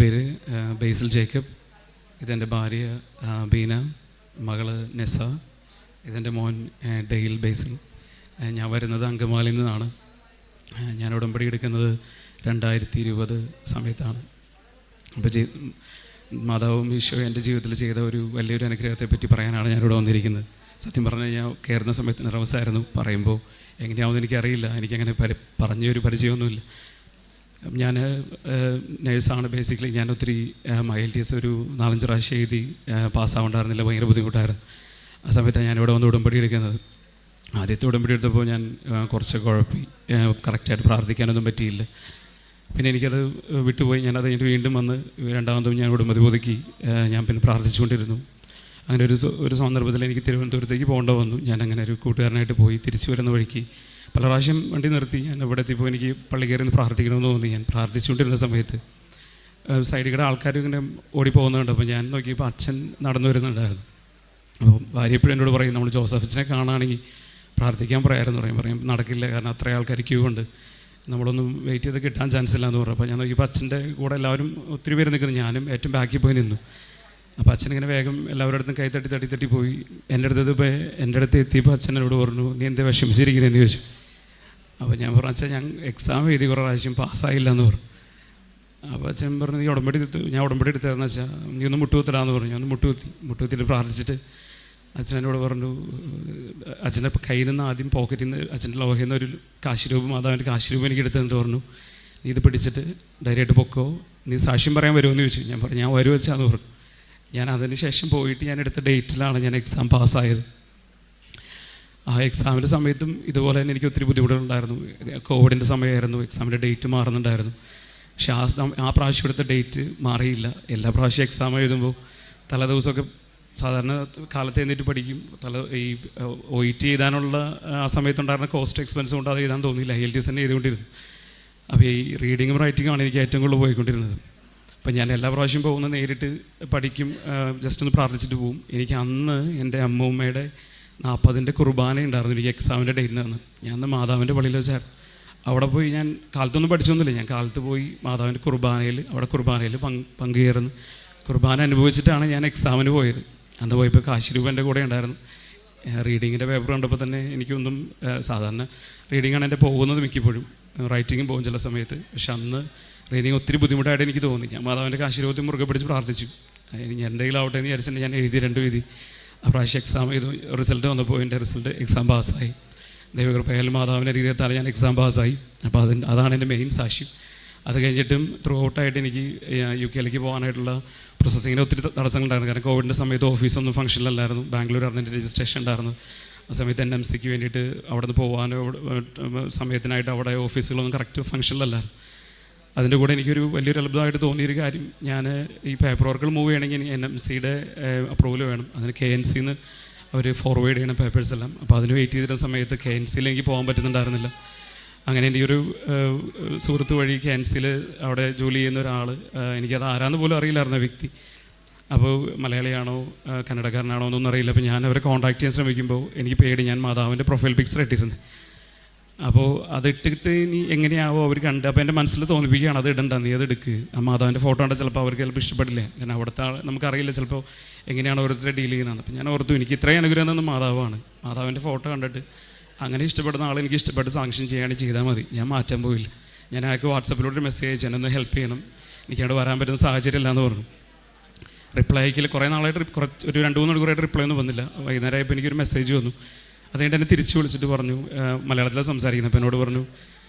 പേര് ബേസിൽ ജേക്കബ്. ഇതെൻ്റെ ഭാര്യ ബീന, മകള് നെസ, ഇതെൻ്റെ മോൻ ഡെയിൽ ബേസിൽ. ഞാൻ വരുന്നത് അങ്കമാലിയിൽ നിന്നാണ്. ഞാൻ ഉടമ്പടി എടുക്കുന്നത് 2020 സമയത്താണ്. അപ്പോൾ മാതാവും ഈശോ എൻ്റെ ജീവിതത്തിൽ ചെയ്ത ഒരു വലിയൊരു അനുഗ്രഹത്തെപ്പറ്റി പറയാനാണ് ഞാനിവിടെ വന്നിരിക്കുന്നത്. സത്യം പറഞ്ഞാൽ ഞാൻ കയറുന്ന സമയത്ത് നെർവസായിരുന്നു. പറയുമ്പോൾ എങ്ങനെയാവുമെന്ന് എനിക്കറിയില്ല. എനിക്കങ്ങനെ പറഞ്ഞൊരു പരിചയമൊന്നുമില്ല. ഞാൻ നേഴ്സാണ് ബേസിക്കലി. ഞാൻ ഒത്തിരി IELTS ഒരു 4-5 പ്രാവശ്യം എഴുതി പാസ്സാവുണ്ടായിരുന്നില്ല. ഭയങ്കര ബുദ്ധിമുട്ടായിരുന്നു. ആ സമയത്താണ് ഞാനിവിടെ വന്ന് ഉടമ്പടി എടുക്കുന്നത്. ആദ്യത്തെ ഉടമ്പടി എടുത്തപ്പോൾ ഞാൻ കുറച്ച് കുഴപ്പി, കറക്റ്റായിട്ട് പ്രാർത്ഥിക്കാനൊന്നും പറ്റിയില്ല. പിന്നെ എനിക്കത് വിട്ടുപോയി. ഞാനത് കഴിഞ്ഞിട്ട് വീണ്ടും വന്ന് രണ്ടാമതും ഞാൻ ഉടമ്പടി പുതുക്കി ഞാൻ പിന്നെ പ്രാർത്ഥിച്ചുകൊണ്ടിരുന്നു. അങ്ങനെ ഒരു സന്ദർഭത്തിൽ എനിക്ക് തിരുവനന്തപുരത്തേക്ക് പോകേണ്ട വന്നു. ഞാൻ അങ്ങനെ ഒരു കൂട്ടുകാരനായിട്ട് പോയി. തിരിച്ചു വരുന്ന വഴിക്ക് പല പ്രാവശ്യം വണ്ടി നിർത്തി. ഞാൻ ഇവിടെ എത്തിയപ്പോൾ എനിക്ക് പള്ളി കയറി നിന്ന് പ്രാർത്ഥിക്കണമെന്ന് തോന്നി. ഞാൻ പ്രാർത്ഥിച്ചുകൊണ്ടിരുന്ന സമയത്ത് സൈഡിൽ കൂടെ ആൾക്കാർ ഇങ്ങനെ ഓടിപ്പോകുന്നുണ്ട്. അപ്പോൾ ഞാൻ നോക്കിയപ്പോൾ അച്ഛൻ നടന്നു വരുന്നുണ്ടായിരുന്നു. അപ്പോൾ ഭാര്യ എപ്പോഴും എന്നോട് പറയും, നമ്മൾ ജോസഫച്ചനെ കാണുകയാണെങ്കിൽ പ്രാർത്ഥിക്കാൻ പറയാമെന്ന് പറയും. നടക്കില്ല, കാരണം അത്രയും ആൾക്കാർ ക്യൂ ഉണ്ട്, നമ്മളൊന്നും വെയിറ്റ് ചെയ്ത് കിട്ടാൻ ചാൻസ് ഇല്ല എന്ന് പറഞ്ഞു. അപ്പോൾ ഞാൻ നോക്കിയപ്പോൾ അച്ഛൻ്റെ കൂടെ എല്ലാവരും ഒത്തിരി പേര് നിൽക്കുന്നു. ഞാനും ഏറ്റവും ബാക്കിൽ പോയി നിന്നു. അപ്പോൾ അച്ഛനിങ്ങനെ വേഗം എല്ലാവരുടെ അടുത്തും കൈ തട്ടി പോയി എൻ്റെ അടുത്ത് എത്തിയപ്പോൾ അച്ഛൻ എന്നോട് പറഞ്ഞു, നീ എന്താ വിഷമിച്ചിരിക്കുന്നതെന്ന് ചോദിച്ചു. അപ്പോൾ ഞാൻ പറഞ്ഞു, അച്ഛൻ ഞാൻ എക്സാം എഴുതി കുറേ പ്രാവശ്യം പാസ്സായില്ല എന്ന് പറഞ്ഞു. അപ്പോൾ അച്ഛൻ പറഞ്ഞു, നീ ഞാൻ ഉടമ്പടി എടുത്തായിരുന്നു അച്ഛാ, നീ ഒന്ന് മുട്ടുകുത്തലാന്ന് പറഞ്ഞു. ഞാൻ ഒന്ന് മുട്ടുകുത്തിയിട്ട് പ്രാർത്ഥിച്ചിട്ട് അച്ഛൻ എന്നോട് പറഞ്ഞു, അച്ഛൻ്റെ കയ്യിൽ നിന്ന് ആദ്യം പോക്കറ്റിൽ നിന്ന് അച്ഛൻ്റെ ലോഹയിൽ നിന്ന് ഒരു കാശുരൂപം, മാതാവിൻ്റെ കാശുരൂപം എനിക്ക് എടുത്തെന്നിട്ട് പറഞ്ഞു, നീ ഇത് പിടിച്ചിട്ട് ധൈര്യമായിട്ട് പൊക്കോ, നീ സാക്ഷ്യം പറയാൻ വരുമെന്ന് ചോദിച്ചു. ഞാൻ പറഞ്ഞു, ഞാൻ വരും വെച്ചാന്ന് പറഞ്ഞു. ഞാൻ അതിന് ശേഷം പോയിട്ട് ഞാൻ എടുത്ത ഡേറ്റിലാണ് ഞാൻ എക്സാം പാസ്സായത്. ആ എക്സാമിൻ്റെ സമയത്തും ഇതുപോലെ തന്നെ എനിക്ക് ഒത്തിരി ബുദ്ധിമുട്ടുകളുണ്ടായിരുന്നു. കോവിഡിൻ്റെ സമയമായിരുന്നു, എക്സാമിൻ്റെ ഡേറ്റ് മാറുന്നുണ്ടായിരുന്നു. പക്ഷേ ആ പ്രാവശ്യം എടുത്ത ഡേറ്റ് മാറിയില്ല. എല്ലാ പ്രാവശ്യം എക്സാം എഴുതുമ്പോൾ തലേദിവസമൊക്കെ സാധാരണ കാലത്ത് എഴുന്നേറ്റ് പഠിക്കും. ഈ OET എഴുതാനുള്ള ആ സമയത്തുണ്ടായിരുന്ന കോസ്റ്റ് എക്സ്പെൻസ് കൊണ്ട് അത് എഴുതാൻ തോന്നിയില്ല. IELTS തന്നെ എഴുതിക്കൊണ്ടിരുന്നു. അപ്പോൾ ഈ റീഡിങ്ങും റൈറ്റിങ്ങുമാണ് എനിക്ക് ഏറ്റവും കൂടുതൽ പോയിക്കൊണ്ടിരുന്നത്. അപ്പം ഞാൻ എല്ലാ പ്രാവശ്യം പോകുന്ന നേരിട്ട് പഠിക്കും, ജസ്റ്റ് ഒന്ന് പ്രാർത്ഥിച്ചിട്ട് പോകും. എനിക്ക് അന്ന് എൻ്റെ അമ്മൂമ്മയുടെ 40ൻ്റെ കുർബാന ഉണ്ടായിരുന്നു എനിക്ക് എക്സാമിൻ്റെ ഡേറ്റിന് അന്ന്. ഞാൻ അന്ന് മാതാവിൻ്റെ പള്ളിയിൽ വെച്ചായിരുന്നു. അവിടെ പോയി ഞാൻ കാലത്തൊന്നും പഠിച്ചൊന്നുമില്ല. ഞാൻ കാലത്ത് പോയി മാതാവിൻ്റെ കുർബാനയിൽ പങ്കുചേർന്ന് കുർബാന അനുഭവിച്ചിട്ടാണ് ഞാൻ എക്സാമിന് പോയത്. അന്ന് പോയപ്പോൾ കാശുരൂപ എൻ്റെ കൂടെ ഉണ്ടായിരുന്നു. റീഡിങ്ങിൻ്റെ പേപ്പർ കണ്ടപ്പോൾ തന്നെ എനിക്കൊന്നും, സാധാരണ റീഡിങ്ങാണ് എൻ്റെ പോകുന്നത് മിക്കപ്പോഴും, റൈറ്റിങ്ങും പോകും ചില സമയത്ത്. പക്ഷെ അന്ന് റീഡിങ് ഒത്തിരി ബുദ്ധിമുട്ടായിട്ട് എനിക്ക് തോന്നി. ഞാൻ മാതാവിൻ്റെ കാശുരൂപത്തിൽ മുറുകെ പിടിച്ച് പ്രാർത്ഥിച്ചു. എൻ്റെ കയ്യിലാവട്ടെ എന്ന് വിചാരിച്ചിട്ട് ഞാൻ രണ്ടും എഴുതി. ആ പ്രാവശ്യം എക്സാം ചെയ്തു. റിസൾട്ട് വന്നപ്പോൾ എൻ്റെ എക്സാം പാസ്സായി. ദൈവകൃപയാൽ മാതാവിൻ്റെ രീതിയത്താൽ ഞാൻ എക്സാം പാസ്സായി. അപ്പോൾ അതാണ് എൻ്റെ മെയിൻ സാക്ഷ്യം. അത് കഴിഞ്ഞിട്ടും ത്രൂ ഔട്ടായിട്ട് എനിക്ക് UK പോകാനായിട്ടുള്ള പ്രോസസ്സിങ്ങിന് ഒത്തിരി തടസ്സങ്ങളുണ്ടായിരുന്നു. കാരണം കോവിഡിൻ്റെ സമയത്ത് ഓഫീസൊന്നും ഫംഗ്ഷനിലല്ലായിരുന്നു. ബാംഗ്ലൂരായിരുന്നു എൻ്റെ രജിസ്ട്രേഷൻ ഉണ്ടായിരുന്നു. ആ സമയത്ത് NMCക്ക് വേണ്ടിയിട്ട് അവിടെ നിന്ന് പോകാനോ സമയത്തിനായിട്ട് അവിടെ ഓഫീസുകളൊന്നും കറക്റ്റ് ഫംഗ്ഷനിലല്ലായിരുന്നു. അതിൻ്റെ കൂടെ എനിക്കൊരു വലിയൊരു അത്ഭുതമായിട്ട് തോന്നിയൊരു കാര്യം, ഞാൻ ഈ പേപ്പർ വർക്കുകൾ മൂവ് ചെയ്യണമെങ്കിൽ NMCയുടെ അപ്രൂവൽ വേണം. അതിന് KNCന്ന് അവർ ഫോർവേഡ് ചെയ്യണം പേപ്പേഴ്സ് എല്ലാം. അപ്പോൾ അതിന് വെയിറ്റ് ചെയ്തിരുന്ന സമയത്ത് KNCയിൽ എനിക്ക് പോകാൻ പറ്റുന്നുണ്ടായിരുന്നില്ല. അങ്ങനെ എൻ്റെ ഒരു സുഹൃത്ത് വഴി KNCയിൽ അവിടെ ജോലി ചെയ്യുന്ന ഒരാൾ, എനിക്കത് ആരാന്ന് പോലും അറിയില്ലായിരുന്ന വ്യക്തി. അപ്പോൾ മലയാളിയാണോ കന്നഡക്കാരനാണോ എന്നൊന്നും അറിയില്ല. അപ്പോൾ ഞാൻ അവരെ കോൺടാക്ട് ചെയ്യാൻ ശ്രമിക്കുമ്പോൾ എനിക്ക് പേടി, ഞാൻ മാതാവിൻ്റെ പ്രൊഫൈൽ പിക്ചർ ഇട്ടിരുന്നു. അപ്പോൾ അതിട്ടിട്ട് ഇനി എങ്ങനെയാവോ അവർ കണ്ട്. അപ്പോൾ എൻ്റെ മനസ്സിൽ തോന്നിപ്പിക്കുകയാണ്, അത് ഇടണ്ട, നീ അത് എടുക്കുക. ആ മാതാവിൻ്റെ ഫോട്ടോ കണ്ടാൽ ചിലപ്പോൾ അവർക്ക് ചിലപ്പോൾ ഇഷ്ടപ്പെടില്ല. കാരണം അവിടുത്തെ നമുക്കറിയില്ല ചിലപ്പോൾ എങ്ങനെയാണ് ഓരോരുത്തരെ ഡീൽ ചെയ്യുന്നത്. അപ്പോൾ ഞാൻ ഓർത്തു, എനിക്ക് ഇത്രയും അനുഗ്രഹം തന്ന മാതാവാണ്. മാതാവിൻ്റെ ഫോട്ടോ കണ്ടിട്ട് അങ്ങനെ ഇഷ്ടപ്പെടുന്ന ആൾ എനിക്ക് ഇഷ്ടപ്പെട്ട് സാങ്ഷൻ ചെയ്യുകയാണെങ്കിൽ ചെയ്താൽ മതി, ഞാൻ മാറ്റാൻ പോയില്ല. ഞാൻ അയാൾക്ക് വാട്സപ്പിലൂടെ മെസ്സേജ് അയച്ചു, എന്നെ ഒന്ന് ഹെൽപ്പ് ചെയ്യണം, എനിക്കവിടെ വരാൻ പറ്റുന്ന സാഹചര്യം ഇല്ലയെന്ന് പറഞ്ഞു. റിപ്ലൈ അയക്കില്ല. കുറേ നാളായിട്ട് ഒരു 2-3 മണിക്കൂറായിട്ട് റിപ്ലൈ ഒന്നും വന്നില്ല. വൈകുന്നേരം ആയപ്പോൾ എനിക്കൊരു മെസ്സേജ് വന്നു. അത് കഴിഞ്ഞിട്ട് എന്നെ തിരിച്ച് വിളിച്ചിട്ട് പറഞ്ഞു, മലയാളത്തിലാണ് സംസാരിക്കുന്നത്. അപ്പോൾ എന്നോട് പറഞ്ഞു,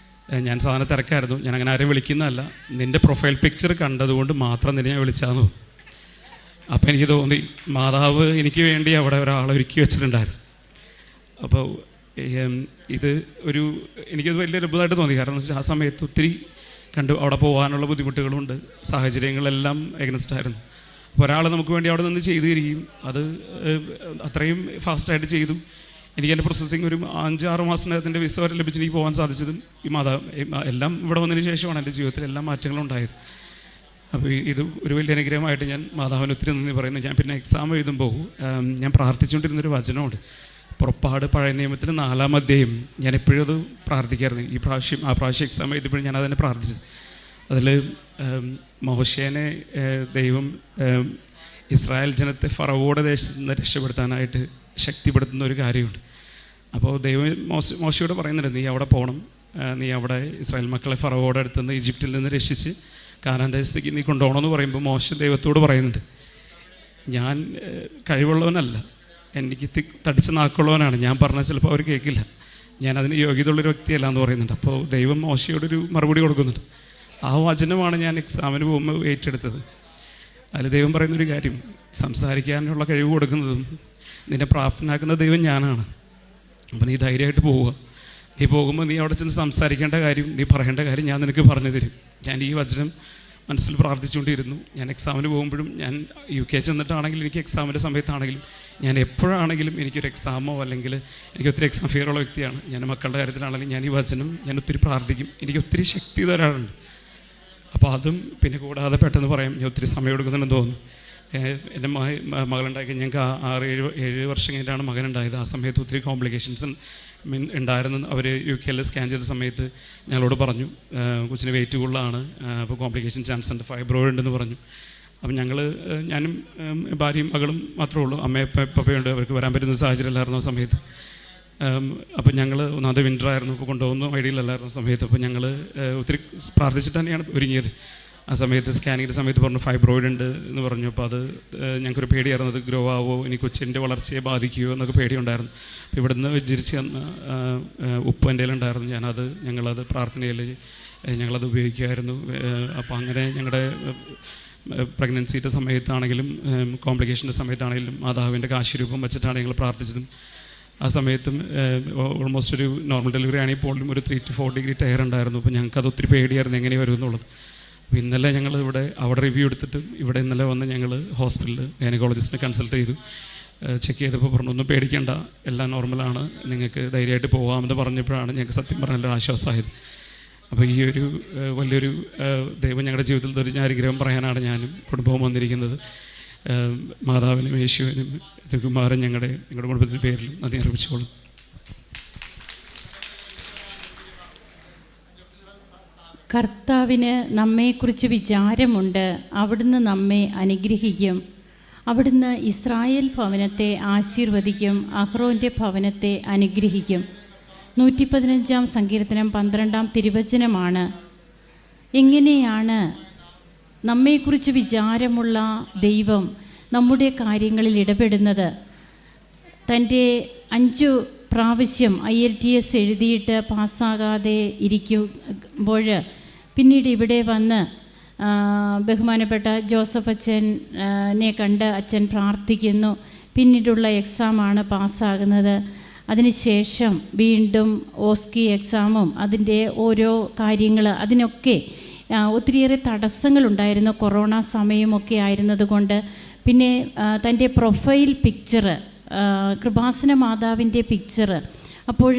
ഞാൻ സാധാരണ തിരക്കായിരുന്നു, ഞാൻ അങ്ങനെ ആരെയും വിളിക്കുന്നതല്ല, നിൻ്റെ പ്രൊഫൈൽ പിക്ചർ കണ്ടതുകൊണ്ട് മാത്രം നിന്നെ ഞാൻ വിളിച്ചാന്ന്. അപ്പോൾ എനിക്ക് തോന്നി, മാതാവ് എനിക്ക് വേണ്ടി അവിടെ ഒരാളെ ഒരുക്കി വെച്ചിട്ടുണ്ടായിരുന്നു. അപ്പോൾ എനിക്കത് വലിയൊരു അത്ഭുതമായിട്ട് തോന്നി. കാരണം എന്ന് വെച്ചാൽ ആ സമയത്ത് ഒത്തിരി അവിടെ പോകാനുള്ള ബുദ്ധിമുട്ടുകളുണ്ട്, സാഹചര്യങ്ങളെല്ലാം എഗനസ്റ്റായിരുന്നു. അപ്പോൾ ഒരാൾ നമുക്ക് വേണ്ടി അവിടെ നിന്ന് ചെയ്തു തരികയും അത് അത്രയും ഫാസ്റ്റായിട്ട് ചെയ്തു. എനിക്ക് എൻ്റെ പ്രോസസ്സിങ് ഒരു 5-6 മാസത്തിനകത്തിൻ്റെ വിസ വരെ ലഭിച്ച് എനിക്ക് പോകാൻ സാധിച്ചതും ഈ എല്ലാം ഇവിടെ വന്നതിന് ശേഷമാണ് എൻ്റെ ജീവിതത്തിൽ എല്ലാ മാറ്റങ്ങളും ഉണ്ടായത്. അപ്പോൾ ഇത് ഒരു വലിയ അനുഗ്രഹമായിട്ട് ഞാൻ മാതാവിന് ഒത്തിരി നന്ദി പറയുന്നു. ഞാൻ പിന്നെ എക്സാം എഴുതുമ്പോൾ ഞാൻ പ്രാർത്ഥിച്ചുകൊണ്ടിരുന്നൊരു വചനമുണ്ട്, പുറപ്പാട് പഴയ നിയമത്തിൽ 4-ാം അധ്യായം. ഞാൻ എപ്പോഴും അത് പ്രാർത്ഥിക്കായിരുന്നു. ആ പ്രാവശ്യം എക്സാം എഴുതിയപ്പോഴും ഞാൻ അതിനെ പ്രാർത്ഥിച്ചത്. അതിൽ മോശേനെ ദൈവം ഇസ്രായേൽ ജനത്തെ ഫറവോയുടെ ദേശത്ത് നിന്ന് രക്ഷപ്പെടുത്താനായിട്ട് ശക്തിപ്പെടുത്തുന്ന ഒരു കാര്യമുണ്ട്. അപ്പോൾ ദൈവം മോശയോട് പറയുന്നുണ്ട്, നീ അവിടെ പോകണം, നീ അവിടെ ഇസ്രായേൽ മക്കളെ ഫറവോയുടെ അടുത്ത് നിന്ന് ഈജിപ്തിൽ നിന്ന് രക്ഷിച്ച് കാനാൻ ദേശത്തേക്ക് നീ കൊണ്ടുപോകണമെന്ന് പറയുമ്പോൾ മോശ ദൈവത്തോട് പറയുന്നുണ്ട്, ഞാൻ കഴിവുള്ളവനല്ല, എനിക്ക് തടിച്ച നാക്കുള്ളവനാണ്, ഞാൻ പറഞ്ഞാൽ ചിലപ്പോൾ അവർ കേൾക്കില്ല, ഞാൻ അതിന് യോഗ്യതയുള്ളൊരു വ്യക്തിയല്ല എന്ന് പറയുന്നുണ്ട്. അപ്പോൾ ദൈവം മോശയോടൊരു മറുപടി കൊടുക്കുന്നുണ്ട്. ആ വചനമാണ് ഞാൻ എക്സാമിന് പോകുമ്പോൾ ഏറ്റെടുത്തത്. അതിൽ ദൈവം പറയുന്നൊരു കാര്യം, സംസാരിക്കാനുള്ള കഴിവ് കൊടുക്കുന്നതും നിന്നെ പ്രാപ്തനാക്കുന്ന ദൈവം ഞാനാണ്. അപ്പോൾ നീ ധൈര്യമായിട്ട് പോവുക. നീ പോകുമ്പോൾ നീ അവിടെ ചെന്ന് സംസാരിക്കേണ്ട കാര്യം, നീ പറയേണ്ട കാര്യം ഞാൻ നിനക്ക് പറഞ്ഞു തരും. ഞാൻ ഈ വചനം മനസ്സിൽ പ്രാർത്ഥിച്ചുകൊണ്ടിരുന്നു. ഞാൻ എക്സാമിന് പോകുമ്പോഴും, ഞാൻ UK ചെന്നിട്ടാണെങ്കിലും എനിക്ക് എക്സാമിൻ്റെ സമയത്താണെങ്കിലും, ഞാൻ എപ്പോഴാണെങ്കിലും എനിക്കൊരു എക്സാമോ അല്ലെങ്കിൽ എനിക്ക് ഒത്തിരി എക്സാം ഫിയറുള്ള വ്യക്തിയാണ്. ഞാൻ മക്കളുടെ കാര്യത്തിലാണെങ്കിലും ഞാൻ ഈ വചനം ഞാൻ ഒത്തിരി പ്രാർത്ഥിക്കും. എനിക്ക് ഒത്തിരി ശക്തി തരാറുണ്ട്. അപ്പോൾ അതും പിന്നെ കൂടാതെ പെട്ടെന്ന് പറയാം, ഞാൻ ഒത്തിരി സമയം എടുക്കുന്നുണ്ടെന്ന് തോന്നുന്നു. എൻ്റെ മകളുണ്ടാക്കി ഞങ്ങൾക്ക് 6-7 വർഷം കഴിഞ്ഞിട്ടാണ് മകനുണ്ടായത്. ആ സമയത്ത് ഒത്തിരി കോംപ്ലിക്കേഷൻസ് ഉണ്ടായിരുന്നു. അവർ UK സ്കാൻ ചെയ്ത സമയത്ത് ഞങ്ങളോട് പറഞ്ഞു, കൊച്ചിന് വെയിറ്റ് കൂടുതലാണ്, അപ്പോൾ കോംപ്ലിക്കേഷൻ ചാൻസ് ഉണ്ട്, ഫൈബ്രോയിഡ് ഉണ്ടെന്ന് പറഞ്ഞു. അപ്പം ഞാനും ഭാര്യയും മകളും മാത്രമേ ഉള്ളൂ, അമ്മയും പപ്പയുണ്ട്, അവർക്ക് വരാൻ പറ്റുന്ന സാഹചര്യം അല്ലായിരുന്നു ആ സമയത്ത്. അപ്പോൾ ഞങ്ങൾ ഒന്നാമത്തെ വിൻ്ററായിരുന്നു, ഇപ്പോൾ കൊണ്ടുപോകുന്ന ഐഡിയയിലല്ലായിരുന്ന സമയത്ത്. അപ്പോൾ ഞങ്ങൾ ഒത്തിരി പ്രാർത്ഥിച്ചിട്ട് തന്നെയാണ് ഒരുങ്ങിയത്. ആ സമയത്ത് സ്കാനിങ്ങിൻ്റെ സമയത്ത് പറഞ്ഞു ഫൈബ്രോയിഡ് ഉണ്ട് എന്ന് പറഞ്ഞു. അപ്പോൾ അത് ഞങ്ങൾക്കൊരു പേടിയായിരുന്നു, അത് ഗ്രോ ആവുമോ, ഇനി കൊച്ചിൻ്റെ വളർച്ചയെ ബാധിക്കുമോ എന്നൊക്കെ പേടിയുണ്ടായിരുന്നു. അപ്പോൾ ഇവിടുന്ന് വെച്ചിരിച്ച് തന്ന ഉപ്പ് എൻ്റെ കയ്യിലുണ്ടായിരുന്നു, ഞങ്ങളത് പ്രാർത്ഥനയിൽ ഞങ്ങളത് ഉപയോഗിക്കുമായിരുന്നു. അപ്പോൾ അങ്ങനെ ഞങ്ങളുടെ പ്രഗ്നൻസിയുടെ സമയത്താണെങ്കിലും കോംപ്ലിക്കേഷൻ്റെ സമയത്താണെങ്കിലും മാതാവിൻ്റെ കാശുരൂപം വെച്ചിട്ടാണ് ഞങ്ങൾ പ്രാർത്ഥിച്ചതും. ആ സമയത്തും ഓൾമോസ്റ്റ് ഒരു നോർമൽ ഡെലിവറി ആണെങ്കിൽ പോലും ഒരു 3 to 4 ഡിഗ്രി ടയർ ഉണ്ടായിരുന്നു. അപ്പോൾ ഞങ്ങൾക്ക് അത് ഒത്തിരി പേടിയായിരുന്നു എങ്ങനെ വരും എന്നുള്ളത്. അപ്പോൾ ഇന്നലെ ഞങ്ങൾ അവിടെ റിവ്യൂ എടുത്തിട്ട് ഇവിടെ ഇന്നലെ വന്ന് ഞങ്ങൾ ഹോസ്പിറ്റലിൽ ഗൈനക്കോളജിസ്റ്റിനെ കൺസൾട്ട് ചെയ്തു. ചെക്ക് ചെയ്തപ്പോൾ പറഞ്ഞു, ഒന്നും പേടിക്കേണ്ട, എല്ലാം നോർമലാണ്, നിങ്ങൾക്ക് ധൈര്യമായിട്ട് പോകാമെന്ന് പറഞ്ഞപ്പോഴാണ് ഞങ്ങൾക്ക് സത്യം പറഞ്ഞാൽ ആശ്വാസമായത്. അപ്പോൾ ഈ ഒരു വലിയൊരു ദൈവം ഞങ്ങളുടെ ജീവിതത്തിൽ ഒരു അനുഗ്രഹം പറയാനാണ് ഞാനും കുടുംബവും വന്നിരിക്കുന്നത്. മാതാവിനും യേശുവിനും തിരുകുമാരൻ നിങ്ങളുടെ കുടുംബത്തിൻ്റെ പേരിലും നന്ദി അർപ്പിച്ചോളും. കർത്താവിന് നമ്മെക്കുറിച്ച് വിചാരമുണ്ട്, അവിടുന്ന് നമ്മെ അനുഗ്രഹിക്കും. അവിടുന്ന് ഇസ്രായേൽ ഭവനത്തെ ആശീർവദിക്കും, അഹ്റോൻ്റെ ഭവനത്തെ അനുഗ്രഹിക്കും. 115 സങ്കീർത്തനം 12 തിരുവചനമാണ്. എങ്ങനെയാണ് നമ്മെക്കുറിച്ച് വിചാരമുള്ള ദൈവം നമ്മുടെ കാര്യങ്ങളിൽ ഇടപെടുന്നത്? തൻ്റെ 5 പ്രാവശ്യം IELTS എഴുതിയിട്ട് പാസ്സാകാതെ ഇരിക്കുമ്പോൾ പിന്നീട് ഇവിടെ വന്ന് ബഹുമാനപ്പെട്ട ജോസഫ് അച്ഛനെ കണ്ട് അച്ഛൻ പ്രാർത്ഥിക്കുന്നു. പിന്നീടുള്ള എക്സാമാണ് പാസ്സാകുന്നത്. അതിനുശേഷം വീണ്ടും ഓസ്കി എക്സാമും അതിൻ്റെ ഓരോ കാര്യങ്ങൾ, അതിനൊക്കെ ഒത്തിരിയേറെ തടസ്സങ്ങളുണ്ടായിരുന്നു, കൊറോണ സമയമൊക്കെ ആയിരുന്നതുകൊണ്ട്. പിന്നെ തൻ്റെ പ്രൊഫൈൽ പിക്ചർ, കൃപാസന മാതാവിൻ്റെ പിക്ചർ, അപ്പോൾ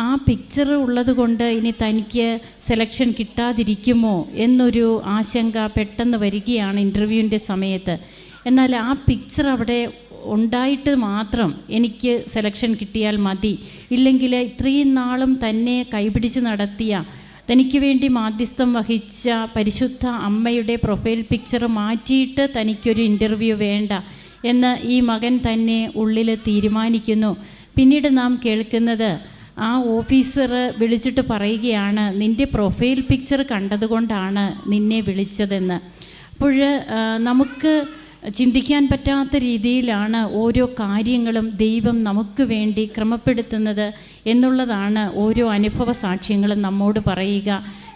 ആ പിക്ചർ ഉള്ളത് കൊണ്ട് ഇനി തനിക്ക് സെലക്ഷൻ കിട്ടാതിരിക്കുമോ എന്നൊരു ആശങ്ക പെട്ടെന്ന് വരികയാണ് ഇൻ്റർവ്യൂവിൻ്റെ സമയത്ത്. എന്നാൽ ആ പിക്ചർ അവിടെ ഉണ്ടായിട്ട് മാത്രം എനിക്ക് സെലക്ഷൻ കിട്ടിയാൽ മതി, ഇല്ലെങ്കിൽ ഇത്രയും നാളും തന്നെ കൈപിടിച്ച് നടത്തിയ, തനിക്ക് വേണ്ടി മാധ്യസ്ഥം വഹിച്ച പരിശുദ്ധ അമ്മയുടെ പ്രൊഫൈൽ പിക്ചർ മാറ്റിയിട്ട് തനിക്കൊരു ഇൻ്റർവ്യൂ വേണ്ട എന്ന് ഈ മകൻ തന്നെ ഉള്ളിൽ തീരുമാനിക്കുന്നു. പിന്നീട് നാം കേൾക്കുന്നത് ആ ഓഫീസർ വിളിച്ചിട്ട് പറയുകയാണ്, നിൻ്റെ പ്രൊഫൈൽ പിക്ചർ കണ്ടതുകൊണ്ടാണ് നിന്നെ വിളിച്ചതെന്ന്. അപ്പോൾ നമുക്ക് ചിന്തിക്കാൻ പറ്റാത്ത രീതിയിലാണ് ഓരോ കാര്യങ്ങളും ദൈവം നമുക്ക് വേണ്ടി ക്രമപ്പെടുത്തുന്നത് എന്നുള്ളതാണ് ഓരോ അനുഭവ സാക്ഷ്യങ്ങളും നമ്മോട് പറയുക.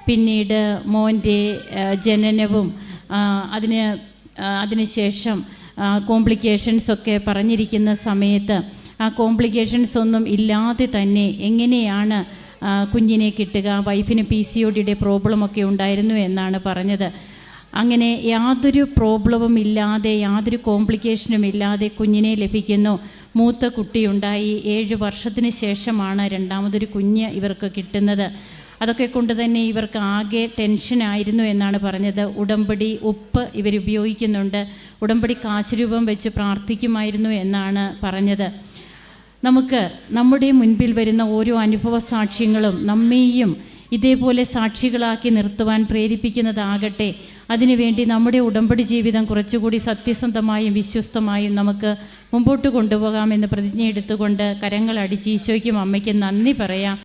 പിന്നീട് മോൻ്റെ ജനനവും അതിനുശേഷം കോംപ്ലിക്കേഷൻസൊക്കെ പറഞ്ഞിരിക്കുന്ന സമയത്ത് ആ കോംപ്ലിക്കേഷൻസ് ഒന്നും ഇല്ലാതെ തന്നെ എങ്ങനെയാണ് കുഞ്ഞിനെ കിട്ടുക, വൈഫിന് PCOD പ്രോബ്ലമൊക്കെ ഉണ്ടായിരുന്നു എന്നാണ് പറഞ്ഞത്. അങ്ങനെ യാതൊരു പ്രോബ്ലവും ഇല്ലാതെ, യാതൊരു കോംപ്ലിക്കേഷനും ഇല്ലാതെ കുഞ്ഞിനെ ലഭിക്കുന്നു. മൂത്ത കുട്ടിയുണ്ടായി. 7 വർഷത്തിന് ശേഷമാണ് രണ്ടാമതൊരു കുഞ്ഞ് ഇവർക്ക് കിട്ടുന്നത്. അതൊക്കെ കൊണ്ട് തന്നെ ഇവർക്ക് ആകെ ടെൻഷനായിരുന്നു എന്നാണ് പറഞ്ഞത്. ഉടമ്പടി ഉപ്പ് ഇവർ ഉപയോഗിക്കുന്നുണ്ട്, ഉടമ്പടി കാശുരൂപം വെച്ച് പ്രാർത്ഥിക്കുമായിരുന്നു എന്നാണ് പറഞ്ഞത്. നമുക്ക് നമ്മുടെ മുൻപിൽ വരുന്ന ഓരോ അനുഭവ സാക്ഷ്യങ്ങളും നമ്മെയും ഇതേപോലെ സാക്ഷികളാക്കി നിർത്തുവാൻ പ്രേരിപ്പിക്കുന്നതാകട്ടെ. അതിനുവേണ്ടി നമ്മുടെ ഉടമ്പടി ജീവിതം കുറച്ചുകൂടി സത്യസന്ധമായും വിശ്വസ്തമായും നമുക്ക് മുമ്പോട്ട് കൊണ്ടുപോകാമെന്ന് പ്രതിജ്ഞയെടുത്തുകൊണ്ട് കരങ്ങളടിച്ച് ഈശോയ്ക്കും അമ്മയ്ക്കും നന്ദി പറയാം.